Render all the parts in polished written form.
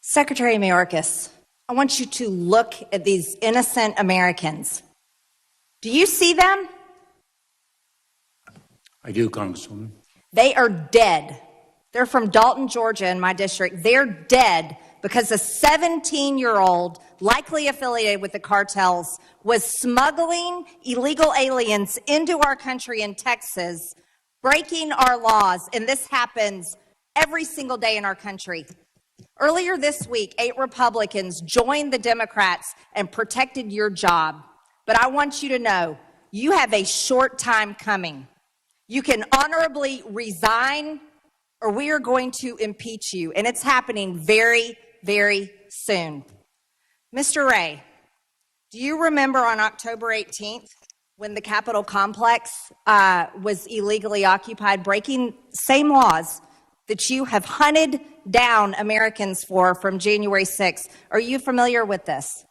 Secretary Mayorkas, I want you to look at these innocent Americans. Do you see them? I do, Congresswoman. They are dead. They're from Dalton, Georgia, in my district. They're dead because a 17-year-old, likely affiliated with the cartels, was smuggling illegal aliens into our country in Texas, breaking our laws, and this happens every single day in our country. Earlier this week, 8 Republicans joined the Democrats and protected your job. But I want you to know, you have a short time coming. You can honorably resign, or we are going to impeach you, and it's happening very, very soon. Mr. Wray, do you remember on October 18th when the Capitol complex was illegally occupied, breaking same laws that you have hunted down Americans for from January 6th? Are you familiar with this?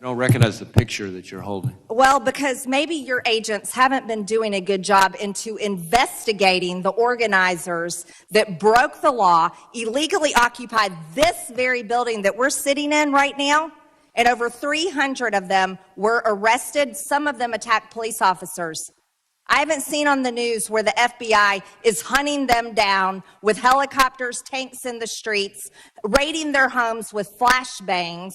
I don't recognize the picture that you're holding. Well, because maybe your agents haven't been doing a good job into investigating the organizers that broke the law, illegally occupied this very building that we're sitting in right now, and over 300 of them were arrested. Some of them attacked police officers. I haven't seen on the news where the FBI is hunting them down with helicopters, tanks in the streets, raiding their homes with flashbangs,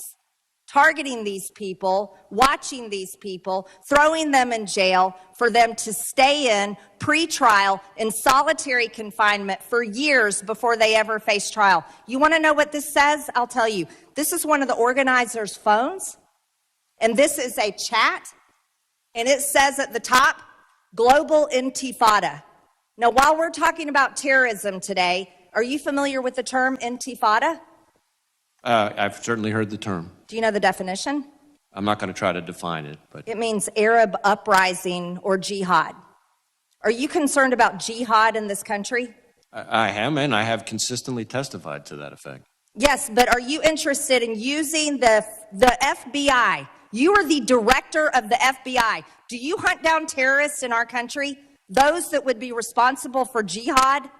targeting these people, watching these people, throwing them in jail for them to stay in pre-trial in solitary confinement for years before they ever face trial. You want to know what this says? I'll tell you. This is one of the organizers' phones, and this is a chat, and it says at the top, Global Intifada. Now, while we're talking about terrorism today, are you familiar with the term Intifada? I've certainly heard the term. Do you know the definition? I'm not going to try to define it, but It means Arab uprising or jihad. Are you concerned about jihad in this country? I am, and I have consistently testified to that effect. Yes, but are you interested in using the FBI? You are the director of the FBI. Do you hunt down terrorists in our country? Those that would be responsible for jihad?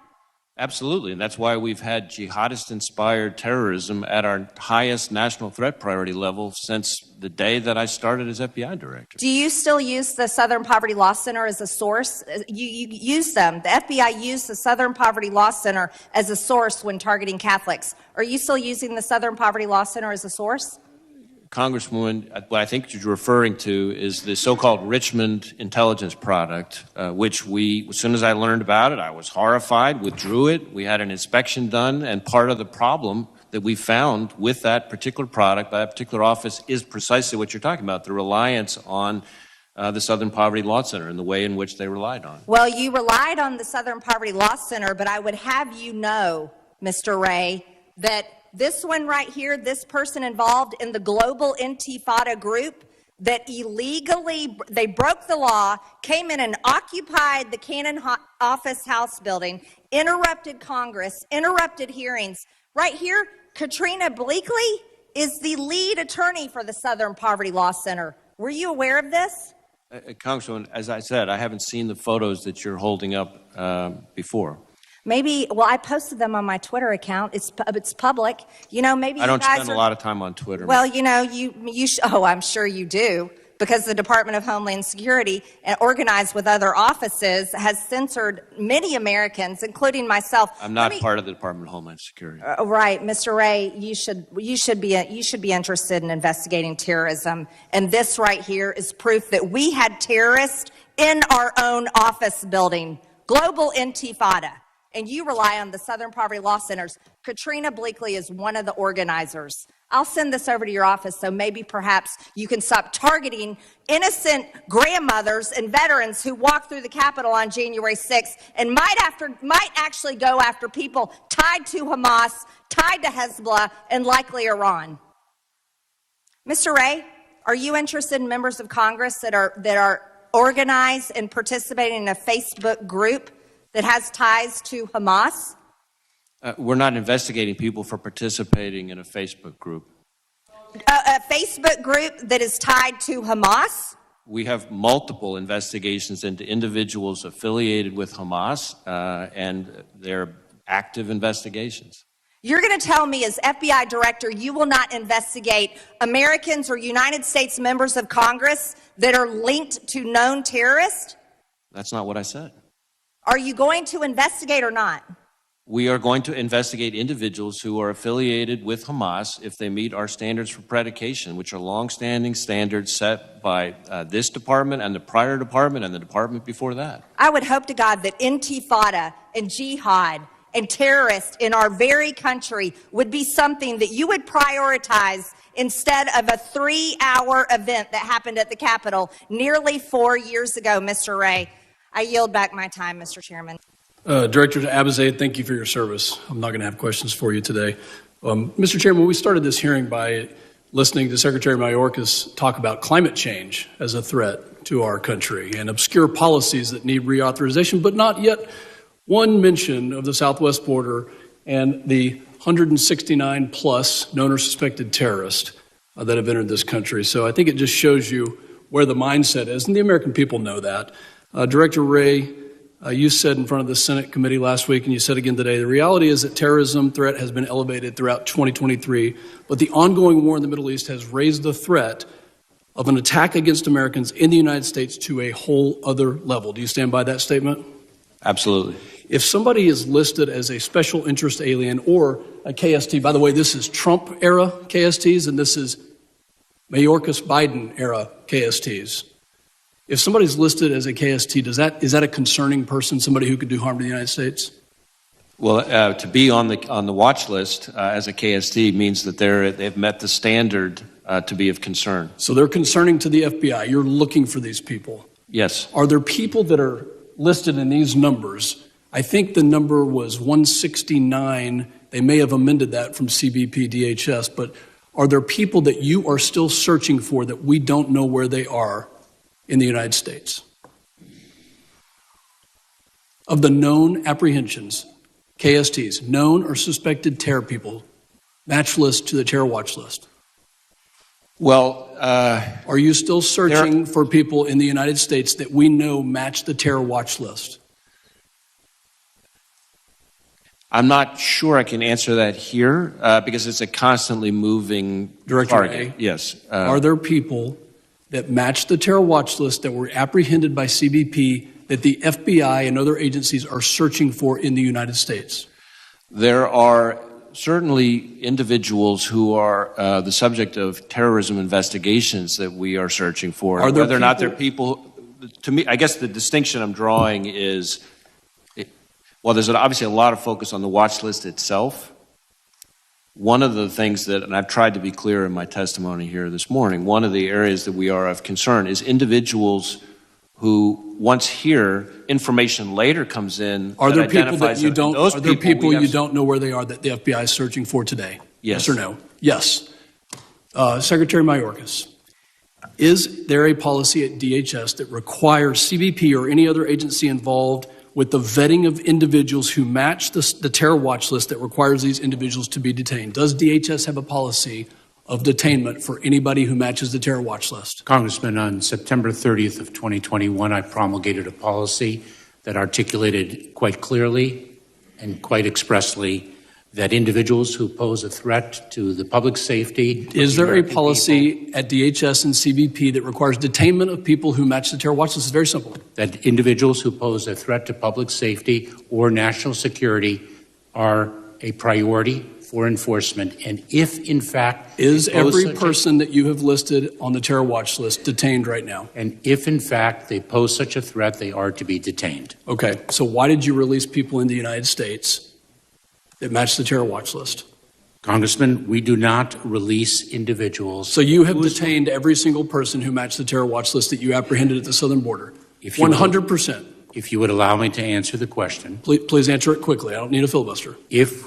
Absolutely, and that's why we've had jihadist-inspired terrorism at our highest national threat priority level since the day that I started as FBI director. Do you still use the Southern Poverty Law Center as a source? You use them. The FBI used the Southern Poverty Law Center as a source when targeting Catholics. Are you still using the Southern Poverty Law Center as a source? Congresswoman, what I think you're referring to is the so-called Richmond intelligence product, which as soon as I learned about it, I was horrified, withdrew it. We had an inspection done, and part of the problem that we found with that particular product by that particular office is precisely what you're talking about, the reliance on the Southern Poverty Law Center and the way in which they relied on it. Well, you relied on the Southern Poverty Law Center, but I would have you know, Mr. Wray, that this one right here, this person involved in the Global Intifada group that illegally, they broke the law, came in and occupied the Cannon Office House building, interrupted Congress, interrupted hearings. Right here, Katrina Bleakley is the lead attorney for the Southern Poverty Law Center. Were you aware of this? Congresswoman, as I said, I haven't seen the photos that you're holding up before. Maybe, well, I posted them on my Twitter account. It's public. You know, maybe I don't you guys spend a lot of time on Twitter. Well, you know, oh, I'm sure you do, because the Department of Homeland Security, organized with other offices, has censored many Americans, including myself. I'm not part of the Department of Homeland Security. Right, Mr. Wray, you should be interested in investigating terrorism, and this right here is proof that we had terrorists in our own office building. Global Intifada. And you rely on the Southern Poverty Law Centers. Katrina Bleakley is one of the organizers. I'll send this over to your office so maybe perhaps you can stop targeting innocent grandmothers and veterans who walked through the Capitol on January 6th and might actually go after people tied to Hamas, tied to Hezbollah, and likely Iran. Mr. Wray, are you interested in members of Congress that are organized and participating in a Facebook group that has ties to Hamas? We're not investigating people for participating in a Facebook group. A Facebook group that is tied to Hamas? We have multiple investigations into individuals affiliated with Hamas, and they're active investigations. You're going to tell me as FBI director you will not investigate Americans or United States members of Congress that are linked to known terrorists? That's not what I said. Are you going to investigate or not? We are going to investigate individuals who are affiliated with Hamas if they meet our standards for predication, which are longstanding standards set by this department and the prior department and the department before that. I would hope to God that intifada and jihad and terrorists in our very country would be something that you would prioritize instead of a 3-hour event that happened at the Capitol nearly 4 years ago, Mr. Wray. I yield back my time, Mr. Chairman. Director Abizaid, thank you for your service. I'm not going to have questions for you today. Mr. Chairman, we started this hearing by listening to Secretary Mayorkas talk about climate change as a threat to our country and obscure policies that need reauthorization, but not yet one mention of the southwest border and the 169 plus known or suspected terrorists that have entered this country. So I think it just shows you where the mindset is, and the American people know that. Director Wray, you said in front of the Senate committee last week, and you said again today, the reality is that terrorism threat has been elevated throughout 2023, but the ongoing war in the Middle East has raised the threat of an attack against Americans in the United States to a whole other level. Do you stand by that statement? Absolutely. If somebody is listed as a special interest alien or a KST, by the way, this is Trump-era KSTs, and this is Mayorkas-Biden-era KSTs. If somebody's listed as a KST, is that a concerning person, somebody who could do harm to the United States? Well, to be on the watch list as a KST means that they've met the standard to be of concern. So they're concerning to the FBI. You're looking for these people. Yes. Are there people that are listed in these numbers? I think the number was 169. They may have amended that from CBP DHS, but are there people that you are still searching for that we don't know where they are in the United States? Of the known apprehensions, KSTs, known or suspected terror people, match list to the terror watch list. Well, are you still searching for people in the United States that we know match the terror watch list? I'm not sure I can answer that here because it's a constantly moving Director target. Yes. Are there people that match the terror watch list that were apprehended by CBP that the FBI and other agencies are searching for in the United States? There are certainly individuals who are the subject of terrorism investigations that we are searching for. Are there whether or not they're people, to me, I guess the distinction I'm drawing is, well, there's obviously a lot of focus on the watch list itself. One of the things that, and I've tried to be clear in my testimony here this morning, one of the areas that we are of concern is individuals who, once here, information later comes in. Are there people that you them. don't? Are there people you don't know where they are that the FBI is searching for today? Yes. Yes or no? Yes. Secretary Mayorkas, is there a policy at DHS that requires CBP or any other agency involved with the vetting of individuals who match the terror watch list that requires these individuals to be detained? Does DHS have a policy of detainment for anybody who matches the terror watch list? Congressman, on September 30th of 2021, I promulgated a policy that articulated quite clearly and quite expressly that individuals who pose a threat to the public safety. Is there a policy at DHS and CBP that requires detainment of people who match the terror watch list? It's very simple. That individuals who pose a threat to public safety or national security are a priority for enforcement. And if, in fact, is every person that you have listed on the terror watch list detained right now? And if, in fact, they pose such a threat, they are to be detained. Okay, so why did you release people in the United States that match the terror watch list? Congressman, we do not release individuals. So you have detained every single person who matched the terror watch list that you apprehended at the southern border? 100%. If you would allow me to answer the question. Please answer it quickly. I don't need a filibuster. If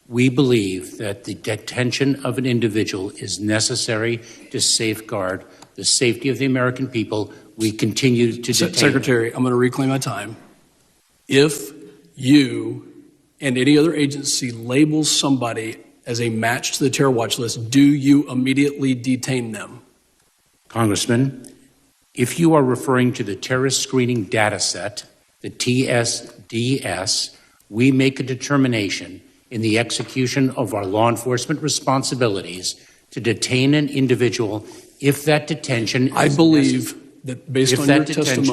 we believe that the detention of an individual is necessary to safeguard the safety of the American people, we continue to detain. Secretary, I'm going to reclaim my time. If you and any other agency labels somebody as a match to the terror watch list, do you immediately detain them? Congressman, if you are referring to the terrorist screening data set, the TSDS, we make a determination in the execution of our law enforcement responsibilities to detain an individual if that detention is I believe that based If on that your detention-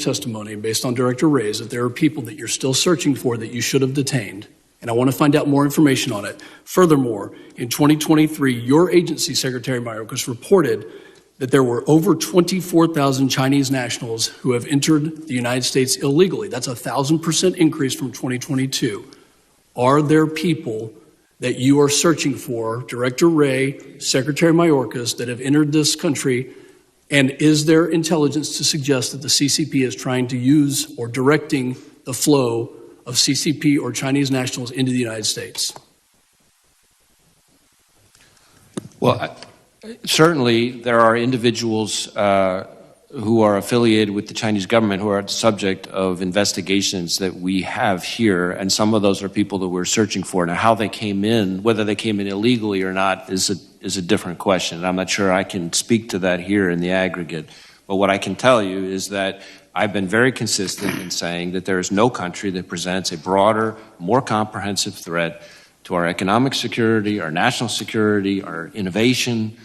testimony, based on Director Ray's, that there are people that you're still searching for that you should have detained. And I want to find out more information on it. Furthermore, in 2023, your agency, Secretary Mayorkas, reported that there were over 24,000 Chinese nationals who have entered the United States illegally. That's a 1,000% increase from 2022. Are there people that you are searching for, Director Wray, Secretary Mayorkas, that have entered this country? And is there intelligence to suggest that the CCP is trying to use or directing the flow of CCP or Chinese nationals into the United States? Well, certainly there are individuals who are affiliated with the Chinese government who are the subject of investigations that we have here, and some of those are people that we're searching for. Now, how they came in, whether they came in illegally or not, is a different question. I'm not sure I can speak to that here in the aggregate. But what I can tell you is that I've been very consistent in saying that there is no country that presents a broader, more comprehensive threat to our economic security, our national security, our innovation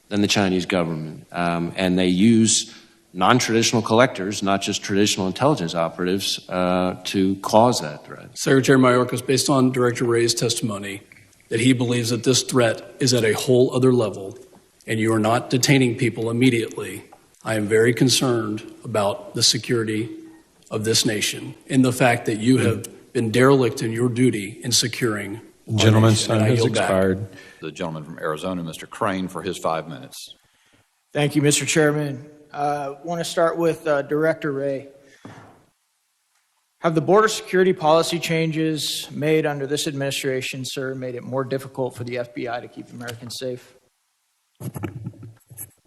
than the Chinese government. And they use non-traditional collectors, not just traditional intelligence operatives, to cause that threat. Secretary Mayorkas, based on Director Wray's testimony, that he believes that this threat is at a whole other level and you are not detaining people immediately, I am very concerned about the security of this nation and the fact that you have been derelict in your duty in securing our Gentleman's nation. time And I has yield back. expired. The gentleman from Arizona, Mr. Crane, for his 5 minutes. Thank you, Mr. Chairman. I want to start with Director Wray. Have the border security policy changes made under this administration, sir, made it more difficult for the FBI to keep Americans safe?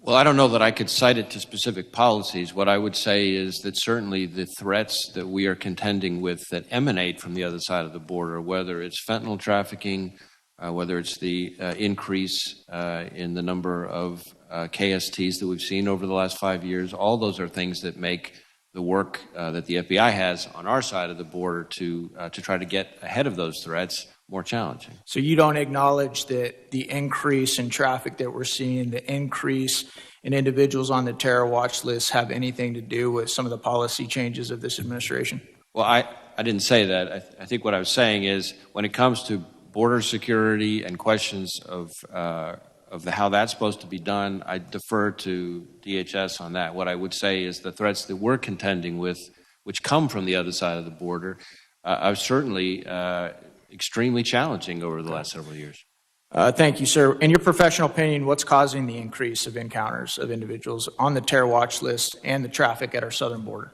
Well, I don't know that I could cite it to specific policies. What I would say is that certainly the threats that we are contending with that emanate from the other side of the border, whether it's fentanyl trafficking, whether it's the increase in the number of KSTs that we've seen over the last 5 years, all those are things that make the work that the FBI has on our side of the border to try to get ahead of those threats more challenging. So you don't acknowledge that the increase in traffic that we're seeing, the increase in individuals on the terror watch list have anything to do with some of the policy changes of this administration? Well, I didn't say that. I think what I was saying is when it comes to border security and questions of how that's supposed to be done, I defer to DHS on that. What I would say is the threats that we're contending with, which come from the other side of the border, are certainly extremely challenging over the last several years. Thank you, sir. In your professional opinion, what's causing the increase of encounters of individuals on the terror watch list and the traffic at our southern border?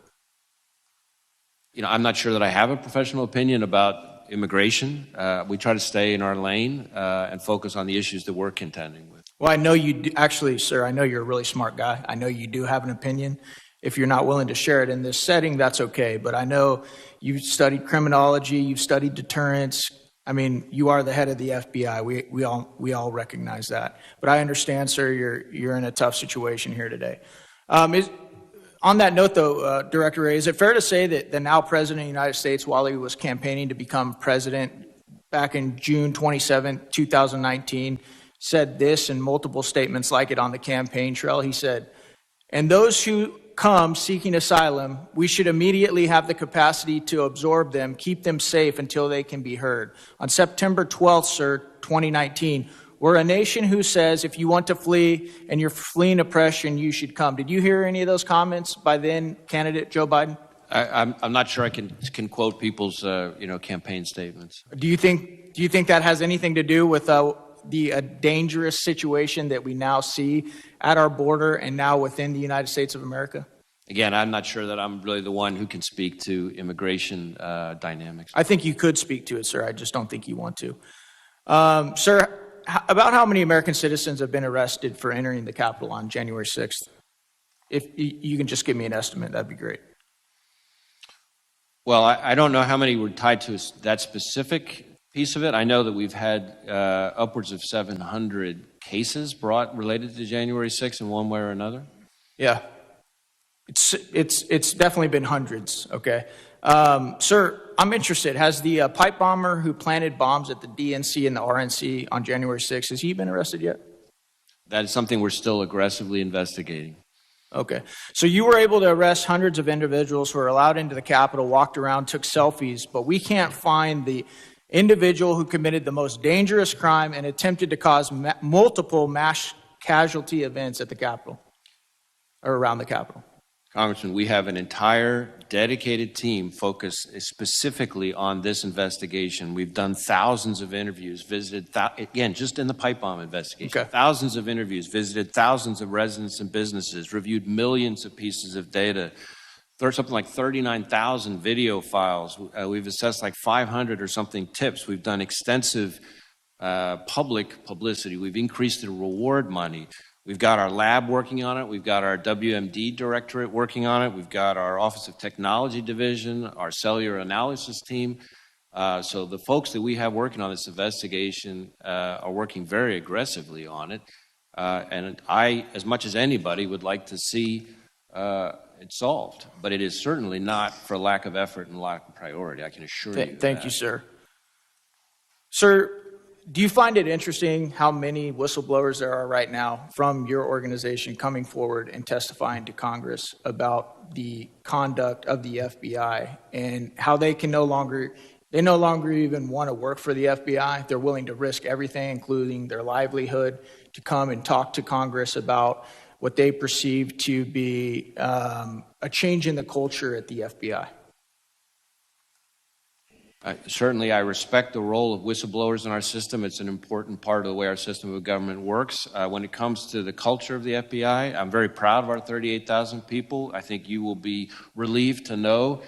You know, I'm not sure that I have a professional opinion about immigration. We try to stay in our lane and focus on the issues that we're contending with. Well, I know you do, actually, sir, I know you're a really smart guy. I know you do have an opinion. If you're not willing to share it in this setting, that's okay. But I know you've studied criminology, you've studied deterrence. I mean, you are the head of the FBI. We all recognize that. But I understand, sir, you're in a tough situation here today. On that note, though, Director Wray, is it fair to say that the now President of the United States, while he was campaigning to become president back in June 27, 2019, said this in multiple statements like it on the campaign trail? He said, "And those who come seeking asylum, we should immediately have the capacity to absorb them, keep them safe until they can be heard." On September 12th, sir, 2019, we're a nation who says if you want to flee and you're fleeing oppression, you should come. Did you hear any of those comments by then candidate Joe Biden? I'm not sure I can quote people's campaign statements. Do you think that has anything to do with the dangerous situation that we now see at our border and now within the United States of America? Again, I'm not sure that I'm really the one who can speak to immigration dynamics. I think you could speak to it, sir. I just don't think you want to. Sir, about how many American citizens have been arrested for entering the Capitol on January 6th? If you can just give me an estimate, that'd be great. Well, I don't know how many were tied to that specific piece of it. I know that we've had upwards of 700 cases brought related to January 6th in one way or another. Yeah, it's definitely been hundreds. Okay, sir. I'm interested. Has the pipe bomber who planted bombs at the DNC and the RNC on January 6th, has he been arrested yet? That is something we're still aggressively investigating. Okay. So you were able to arrest hundreds of individuals who were allowed into the Capitol, walked around, took selfies, but we can't find the individual who committed the most dangerous crime and attempted to cause multiple mass casualty events at the Capitol, or around the Capitol. Congressman, we have an entire dedicated team focused specifically on this investigation. We've done thousands of interviews, visited, again, just in the pipe bomb investigation, Okay. thousands of interviews, visited thousands of residents and businesses, reviewed millions of pieces of data. There's something like 39,000 video files. We've assessed like 500 or something tips. We've done extensive public publicity. We've increased the reward money. We've got our lab working on it. We've got our WMD directorate working on it. We've got our Office of Technology Division, our cellular analysis team. So the folks that we have working on this investigation are working very aggressively on it. And I, as much as anybody, would like to see it solved. But it is certainly not for lack of effort and lack of priority, I can assure you. Thank you, sir. Sir, do you find it interesting how many whistleblowers there are right now from your organization coming forward and testifying to Congress about the conduct of the FBI and how they no longer even want to work for the FBI? They're willing to risk everything, including their livelihood, to come and talk to Congress about what they perceive to be a change in the culture at the FBI. Certainly, I respect the role of whistleblowers in our system. It's an important part of the way our system of government works. When it comes to the culture of the FBI, I'm very proud of our 38,000 people. I think you will be relieved to know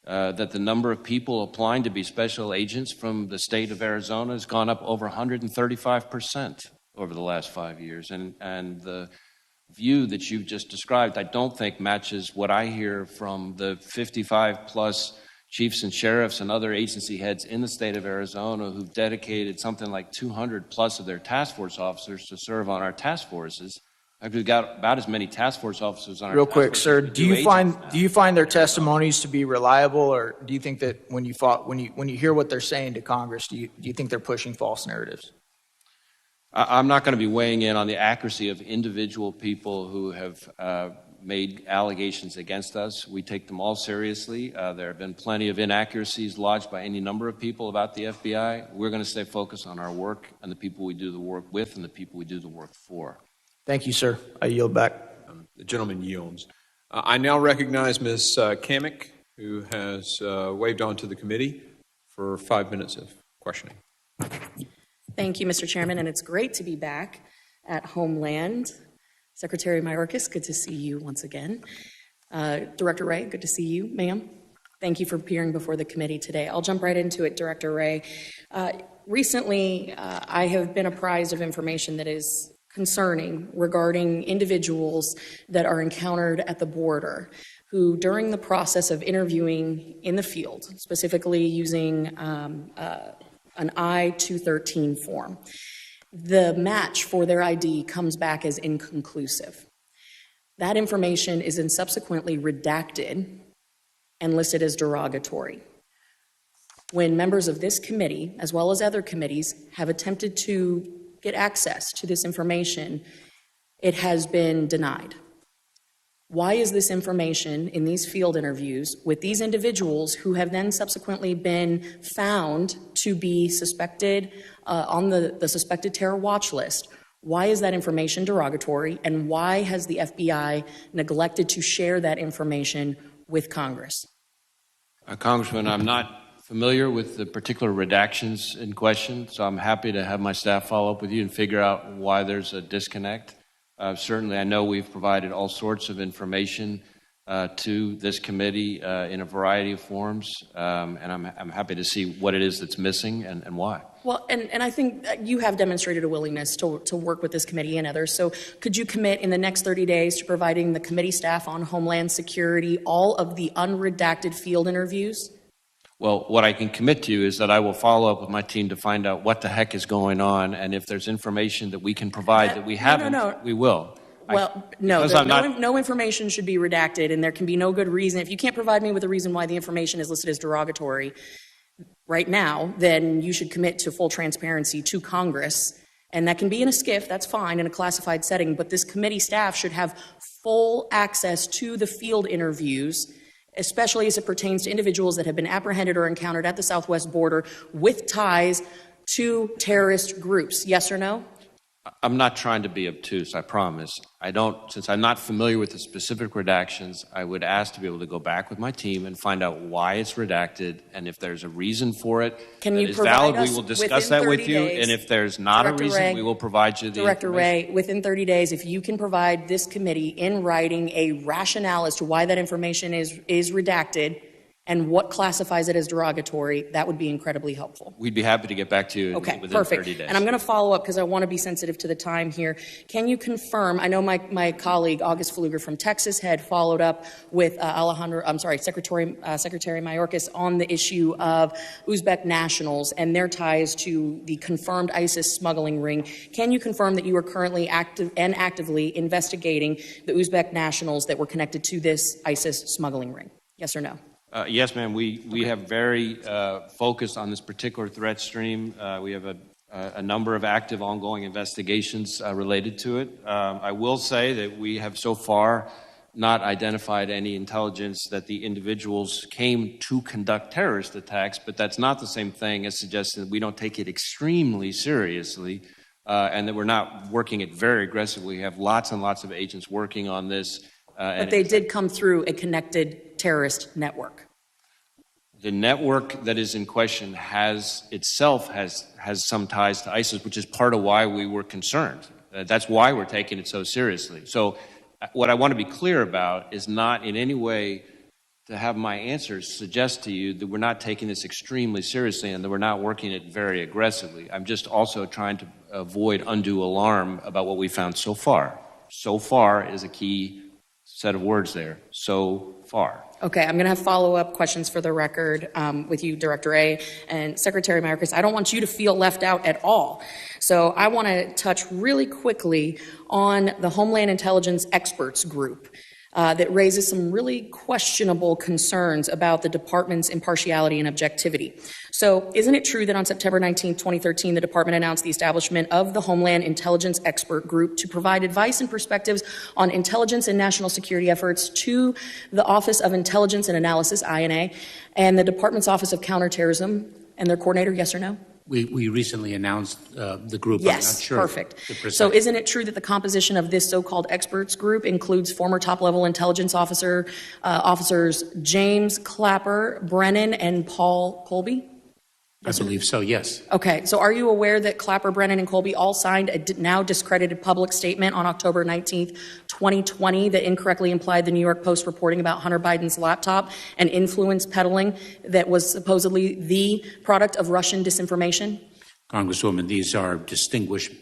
that the number of people applying to be special agents from the state of Arizona has gone up over 135% over the last 5 years. And the view that you've just described, I don't think matches what I hear from the 55-plus chiefs and sheriffs and other agency heads in the state of Arizona who've dedicated something like 200 plus of their task force officers to serve on our task forces. We've got about as many task force officers on our Real task quick, forces sir, as we do you agents find their testimonies to be reliable, or do you think that when you hear what they're saying to Congress, do you think they're pushing false narratives? I'm not going to be weighing in on the accuracy of individual people who have made allegations against us. We take them all seriously. There have been plenty of inaccuracies lodged by any number of people about the FBI. We're going to stay focused on our work and the people we do the work with and the people we do the work for. Thank you, sir. I yield back. The gentleman yields. I now recognize Ms. Kamick, who has waved on to the committee for 5 minutes of questioning. Thank you, Mr. Chairman, and it's great to be back at Homeland. Secretary Mayorkas, good to see you once again. Director Wray, good to see you, ma'am. Thank you for appearing before the committee today. I'll jump right into it, Director Wray. Recently, I have been apprised of information that is concerning regarding individuals that are encountered at the border who, during the process of interviewing in the field, specifically using an I-213 form, the match for their ID comes back as inconclusive. That information is then subsequently redacted and listed as derogatory. When members of this committee, as well as other committees, have attempted to get access to this information, it has been denied. Why is this information in these field interviews with these individuals who have then subsequently been found to be suspected on the suspected terror watch list? Why is that information derogatory, and why has the FBI neglected to share that information with Congress? Congressman, I'm not familiar with the particular redactions in question, so I'm happy to have my staff follow up with you and figure out why there's a disconnect. Certainly, I know we've provided all sorts of information to this committee in a variety of forms, and I'm happy to see what it is that's missing and why. Well, and I think you have demonstrated a willingness to work with this committee and others. So could you commit in the next 30 days to providing the committee staff on Homeland Security all of the unredacted field interviews? Well, what I can commit to you is that I will follow up with my team to find out what the heck is going on, and if there's information that we can provide that we haven't, we will. Well, no, because I'm not- no information should be redacted, and there can be no good reason. If you can't provide me with a reason why the information is listed as derogatory right now, then you should commit to full transparency to Congress. And that can be in a SCIF, that's fine, in a classified setting, but this committee staff should have full access to the field interviews, especially as it pertains to individuals that have been apprehended or encountered at the southwest border with ties to terrorist groups. Yes or no? I'm not trying to be obtuse, I promise. Since I'm not familiar with the specific redactions, I would ask to be able to go back with my team and find out why it's redacted, and if there's a reason for it that is valid, we will discuss that with you, and if there's not a reason, we will provide you the Director information. Wray, within 30 days, if you can provide this committee in writing a rationale as to why that information is redacted and what classifies it as derogatory, that would be incredibly helpful. We'd be happy to get back to you Okay, within perfect. 30 days. And I'm going to follow up because I want to be sensitive to the time here. Can you confirm, I know my colleague, August Pfluger from Texas, had followed up with Secretary Mayorkas on the issue of Uzbek nationals and their ties to the confirmed ISIS smuggling ring. Can you confirm that you are currently actively investigating the Uzbek nationals that were connected to this ISIS smuggling ring? Yes or no? Yes, ma'am. We have very focused on this particular threat stream. We have a number of active ongoing investigations related to it. I will say that we have so far not identified any intelligence that the individuals came to conduct terrorist attacks, but that's not the same thing as suggesting that we don't take it extremely seriously and that we're not working it very aggressively. We have lots and lots of agents working on this. But they did come through a connected terrorist network. The network that is in question has some ties to ISIS, which is part of why we were concerned. That's why we're taking it so seriously. So what I want to be clear about is not in any way to have my answers suggest to you that we're not taking this extremely seriously and that we're not working it very aggressively. I'm just also trying to avoid undue alarm about what we found so far. So far is a key set of words there. So far. Okay, I'm going to have follow-up questions for the record with you, Director A. And Secretary Mayorkas, I don't want you to feel left out at all. So I want to touch really quickly on the Homeland Intelligence Experts Group that raises some really questionable concerns about the department's impartiality and objectivity. So isn't it true that on September 19, 2013, the department announced the establishment of the Homeland Intelligence Expert Group to provide advice and perspectives on intelligence and national security efforts to the Office of Intelligence and Analysis, INA, and the department's Office of Counterterrorism and their coordinator, yes or no? We recently announced the group. Yes, I'm not sure perfect. So isn't it true that the composition of this so-called experts group includes former top-level intelligence officers James Clapper, Brennan, and Paul Colby? I believe so, yes. Okay, so are you aware that Clapper, Brennan, and Colby all signed a now discredited public statement on October 19th, 2020 that incorrectly implied the New York Post reporting about Hunter Biden's laptop and influence peddling that was supposedly the product of Russian disinformation? Congresswoman, these are distinguished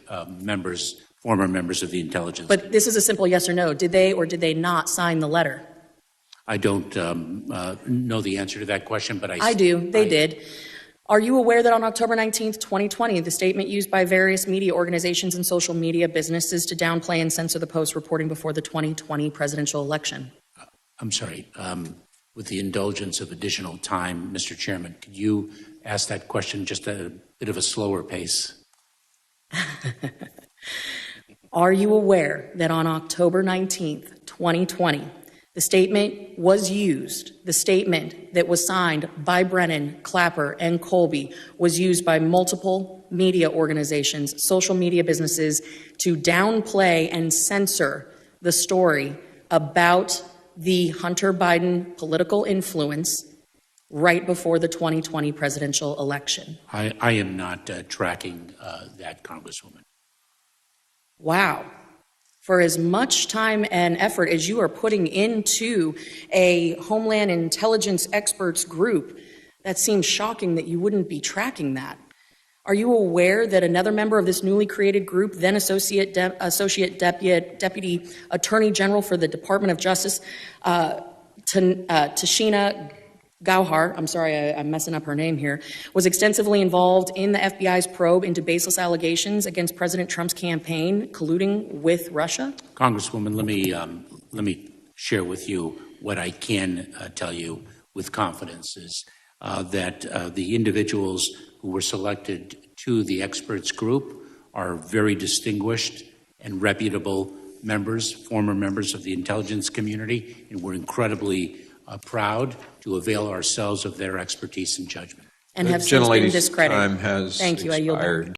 former members of the intelligence. But this is a simple yes or no. Did they or did they not sign the letter? I don't know the answer to that question, but I do. They did. Are you aware that on October 19th, 2020, the statement used by various media organizations and social media businesses to downplay and censor the Post reporting before the 2020 presidential election? I'm sorry. With the indulgence of additional time, Mr. Chairman, could you ask that question just at a bit of a slower pace? Are you aware that on October 19th, 2020, the statement was used, the statement that was signed by Brennan, Clapper, and Colby was used by multiple media organizations, social media businesses to downplay and censor the story about the Hunter Biden political influence right before the 2020 presidential election? I am not tracking that, Congresswoman. Wow. For as much time and effort as you are putting into a Homeland Intelligence Experts Group, that seems shocking that you wouldn't be tracking that. Are you aware that another member of this newly created group, then Associate Deputy Attorney General for the Department of Justice, Tashina Gauhar, I'm sorry, I'm messing up her name here, was extensively involved in the FBI's probe into baseless allegations against President Trump's campaign colluding with Russia? Congresswoman, let me share with you what I can tell you with confidence is that the individuals who were selected to the experts group are very distinguished and reputable members, former members of the intelligence community, and we're incredibly proud to avail ourselves of their expertise and judgment. And have since been Gentlelady's discredited. time has Thank you, I yield back. expired.